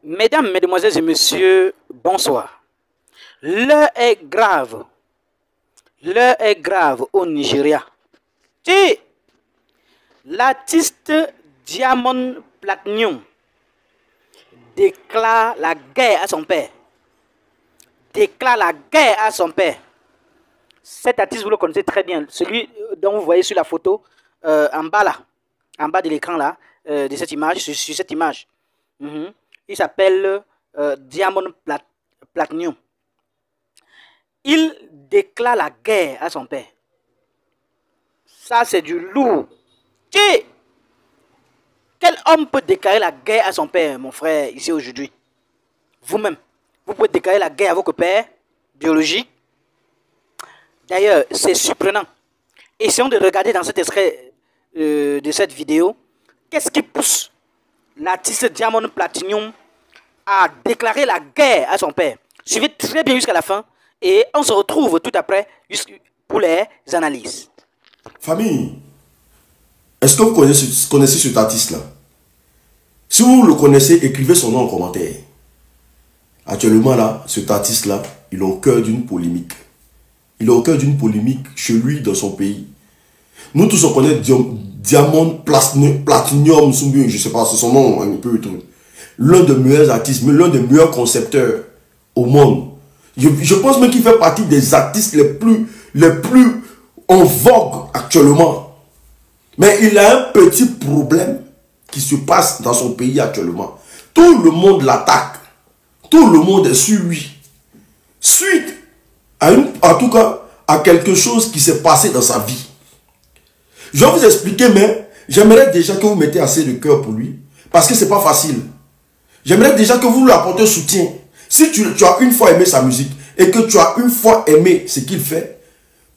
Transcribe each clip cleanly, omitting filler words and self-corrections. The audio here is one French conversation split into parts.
Mesdames, Mesdemoiselles et Messieurs, bonsoir. L'heure est grave. L'heure est grave au Nigeria. L'artiste Diamond Platnumz déclare la guerre à son père. Déclare la guerre à son père. Cet artiste, vous le connaissez très bien. Celui dont vous voyez sur la photo, en bas là. En bas de l'écran là, de cette image, sur cette image. Il s'appelle Diamond Platnumz. Il déclare la guerre à son père. Ça, c'est du lourd. Quel homme peut déclarer la guerre à son père, mon frère, ici aujourd'hui? Vous-même, vous pouvez déclarer la guerre à votre père biologique. D'ailleurs, c'est surprenant. Essayons de regarder dans cet extrait de cette vidéo, qu'est-ce qui pousse l'artiste Diamond Platnumz à déclarer la guerre à son père. Suivez très bien jusqu'à la fin et on se retrouve tout après pour les analyses. Famille, est-ce que vous connaissez cet artiste-là? Si vous le connaissez, écrivez son nom en commentaire. Actuellement, là, cet artiste-là, il est au cœur d'une polémique. Il est au cœur d'une polémique chez lui, dans son pays. Nous tous, on connaît Diamond Platnumz, je ne sais pas, c'est son nom un peu. L'un des meilleurs artistes, mais l'un des meilleurs concepteurs au monde. Je pense même qu'il fait partie des artistes les plus en vogue actuellement. Mais il a un petit problème qui se passe dans son pays actuellement. Tout le monde l'attaque. Tout le monde est sur lui. Suite en tout cas, à quelque chose qui s'est passé dans sa vie. Je vais vous expliquer, mais j'aimerais déjà que vous mettez assez de cœur pour lui. Parce que c'est pas facile. J'aimerais déjà que vous lui apportez soutien. Si tu as une fois aimé sa musique et que tu as une fois aimé ce qu'il fait,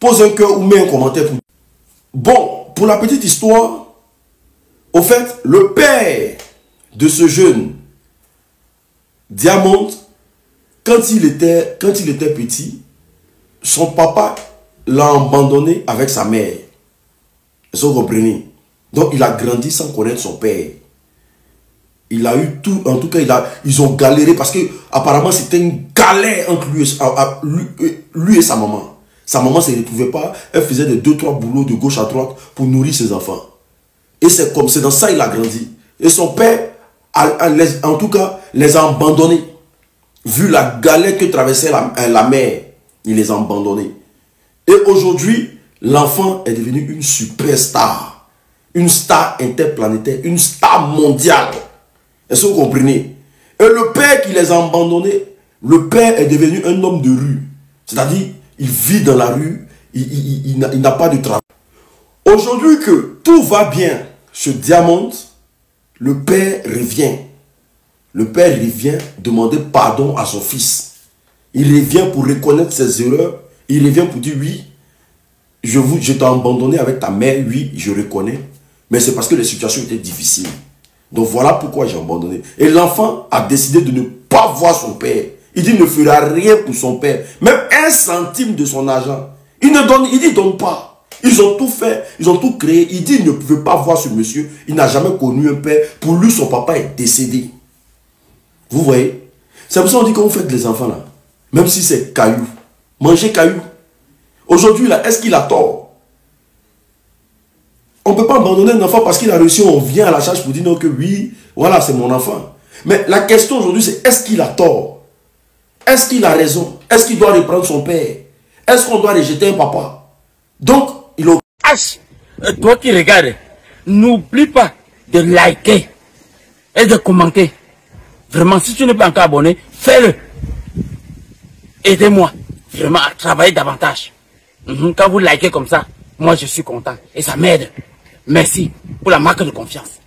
pose un cœur ou mets un commentaire pour. Bon, pour la petite histoire, au fait, le père de ce jeune Diamond, quand il était petit, son papa l'a abandonné avec sa mère. Vous comprenez? Donc il a grandi sans connaître son père. Il a eu tout, en tout cas, ils ont galéré parce que apparemment c'était une galère entre lui et sa maman. Sa maman ne se retrouvait pas, elle faisait des 2-3 boulots de gauche à droite pour nourrir ses enfants. Et c'est dans ça qu'il a grandi. Et son père, en tout cas, les a abandonnés. Vu la galère que traversait la mère, il les a abandonnés. Et aujourd'hui, l'enfant est devenu une superstar. Une star interplanétaire, une star mondiale. Est-ce que vous comprenez? Et le père qui les a abandonnés, le père est devenu un homme de rue. C'est-à-dire, il vit dans la rue, il n'a pas de travail. Aujourd'hui que tout va bien chez Diamond, le père revient. Le père revient demander pardon à son fils. Il revient pour reconnaître ses erreurs. Il revient pour dire oui, je t'ai abandonné avec ta mère, oui, je reconnais. Mais c'est parce que les situations étaient difficiles. Donc voilà pourquoi j'ai abandonné. Et l'enfant a décidé de ne pas voir son père. Il dit qu'il ne fera rien pour son père. Même 1 centime de son argent. Il dit donne pas. Ils ont tout fait, ils ont tout créé. Il dit qu'il ne pouvait pas voir ce monsieur. Il n'a jamais connu un père. Pour lui, son papa est décédé. Vous voyez? C'est pour ça qu'on dit quand vous faites les enfants là. Même si c'est caillou. Manger caillou. Aujourd'hui là, est-ce qu'il a tort? On ne peut pas abandonner un enfant parce qu'il a réussi, on vient à la charge pour dire non que oui, voilà, c'est mon enfant. Mais la question aujourd'hui, c'est est-ce qu'il a tort? Est-ce qu'il a raison? Est-ce qu'il doit reprendre son père? Est-ce qu'on doit rejeter un papa? Donc, il a... Toi qui regardes, n'oublie pas de liker et de commenter. Vraiment, si tu n'es pas encore abonné, fais-le. Aidez-moi vraiment à travailler davantage. Quand vous likez comme ça, moi je suis content et ça m'aide. Merci pour la marque de confiance.